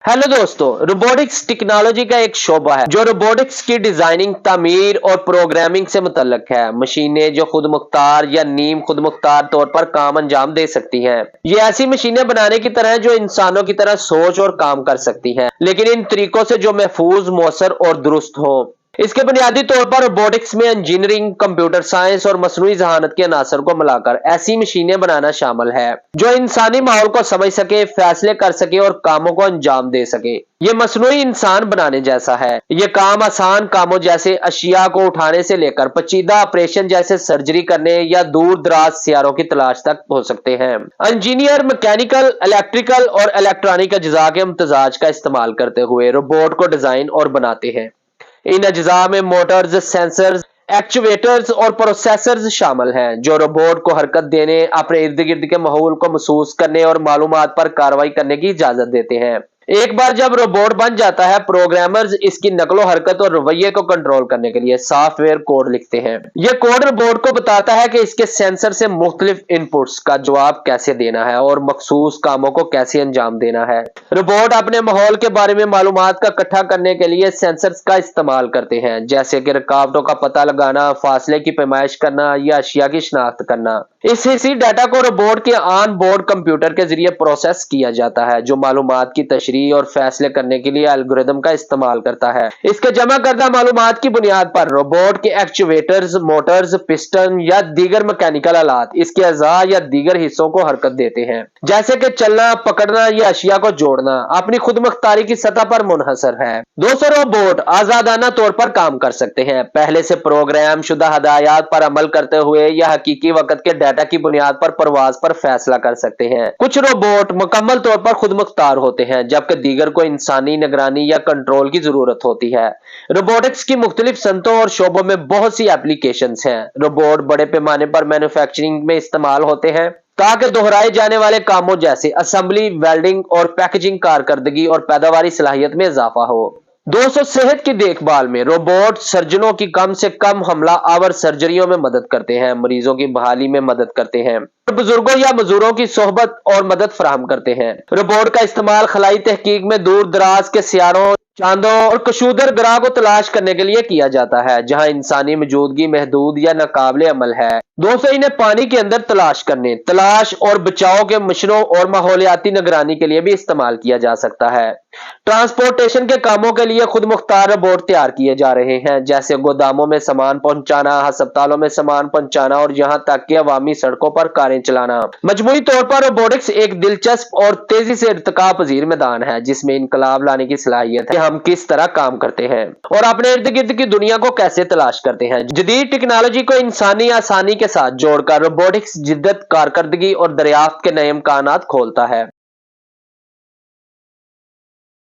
Hello दोस्तों, robotics technology का एक शोबा है जो रोबोटिक्स की डिजाइनिंग, तामीर और प्रोग्रामिंग से मुतल्लक है। मशीनें जो खुद मुख्तार या नीम खुद मुख्तार तौर पर काम अंजाम दे सकती हैं। ये ऐसी मशीनें बनाने की तरह हैं जो इंसानों की तरह सोच और काम कर सकती हैं, लेकिन इन तरीकों से जो महफूज, मौसर और दुरुस्त हो। इसके बुनियादी तौर पर रोबोटिक्स में इंजीनियरिंग, कंप्यूटर साइंस और मसनूई जहानत के अनासर को मिलाकर ऐसी मशीनें बनाना शामिल है जो इंसानी माहौल को समझ सके, फैसले कर सके और कामों को अंजाम दे सके। ये मसनूई इंसान बनाने जैसा है। ये काम आसान कामों जैसे अशिया को उठाने से लेकर पेचीदा ऑपरेशन जैसे सर्जरी करने या दूर दराज सियारों की तलाश तक हो सकते हैं। इंजीनियर मैकेनिकल, इलेक्ट्रिकल और इलेक्ट्रॉनिक अज्जा के इम्तजाज का इस्तेमाल करते हुए रोबोट को डिजाइन और बनाते हैं। इन अज्जा में मोटर्स, सेंसर्स, एक्चुएटर्स और प्रोसेसर्स शामिल हैं जो रोबोट को हरकत देने, अपने इर्द गिर्द के माहौल को महसूस करने और मालूमात पर कार्रवाई करने की इजाजत देते हैं। एक बार जब रोबोट बन जाता है, प्रोग्रामर्स इसकी नकलो हरकत और रवैये को कंट्रोल करने के लिए सॉफ्टवेयर कोड लिखते हैं। यह कोड रोबोट को बताता है कि इसके सेंसर से मुख्तलिफ इनपुट्स का जवाब कैसे देना है और मखसूस कामों को कैसे अंजाम देना है। रोबोट अपने माहौल के बारे में मालूमात का इकट्ठा करने के लिए सेंसर्स का इस्तेमाल करते हैं, जैसे कि रुकावटों का पता लगाना, फासले की पैमाइश करना या अशिया की शनाख्त करना। इसी डाटा को रोबोट के ऑन बोर्ड कंप्यूटर के जरिए प्रोसेस किया जाता है, जो मालूमात की तशरीह और फैसले करने के लिए एल्गोरिदम का इस्तेमाल करता है। इसके जमा करदा मालूमात की बुनियाद पर रोबोट के एक्चुएटर्स, मोटर्स, पिस्टन या दीगर मैकेनिकल आलात इसके अज़ा या दीगर हिस्सों को हरकत देते हैं, जैसे कि चलना, पकड़ना या अशिया को जोड़ना। अपनी खुद मुख्तारी की सतह पर मुनहसर है। 200 रोबोट आजादाना तौर पर काम कर सकते हैं, पहले से प्रोग्राम शुदा हदायत पर अमल करते हुए या हकीकी वक्त के डाटा की बुनियाद पर परवाज पर फैसला कर सकते हैं। कुछ रोबोट मुकम्मल तौर पर खुद मुख्तार होते हैं, जबकि दीगर को इंसानी निगरानी या कंट्रोल की जरूरत होती है। रोबोटिक्स की मुख्तलिफ सनतों और शोबों में बहुत सी एप्लीकेशंस हैं। रोबोट बड़े पैमाने पर मैन्युफैक्चरिंग में इस्तेमाल होते हैं ताकि दोहराए जाने वाले कामों जैसे असेंबली, वेल्डिंग और पैकेजिंग कारकर्दगी और पैदावारी सलाहियत में इजाफा हो। 200 सेहत की देखभाल में रोबोट सर्जनों की कम से कम हमला आवर सर्जरियों में मदद करते हैं, मरीजों की बहाली में मदद करते हैं, बुजुर्गों या मजदूरों की सोहबत और मदद फराहम करते हैं। रोबोट का इस्तेमाल खलाई तहकीक में दूर दराज के सियारों, चांदों और कशूदर ग्रह को तलाश करने के लिए किया जाता है, जहां इंसानी मौजूदगी महदूद या नाकाबिले अमल है। 200 इन्हें पानी के अंदर तलाश करने, तलाश और बचाव के मिशनों और माहौलियाती निगरानी के लिए भी इस्तेमाल किया जा सकता है। ट्रांसपोर्टेशन के कामों के लिए खुद मुख्तार रोबोट तैयार किए जा रहे हैं, जैसे गोदामों में सामान पहुंचाना, अस्पतालों में सामान पहुंचाना और यहाँ तक कि अवामी सड़कों पर कारें चलाना। मजमूई तौर पर रोबोटिक्स एक दिलचस्प और तेजी से इर्तिका पजीर मैदान है, जिसमें इनकलाब लाने की सलाहियत है कि हम किस तरह काम करते हैं और अपने इर्द गिर्द की दुनिया को कैसे तलाश करते हैं। जदीद टेक्नोलॉजी को इंसानी आसानी के साथ जोड़कर रोबोटिक्स जिद्दत, कारकर्दगी और दरियाफ्त के नए इम्कानात खोलता है।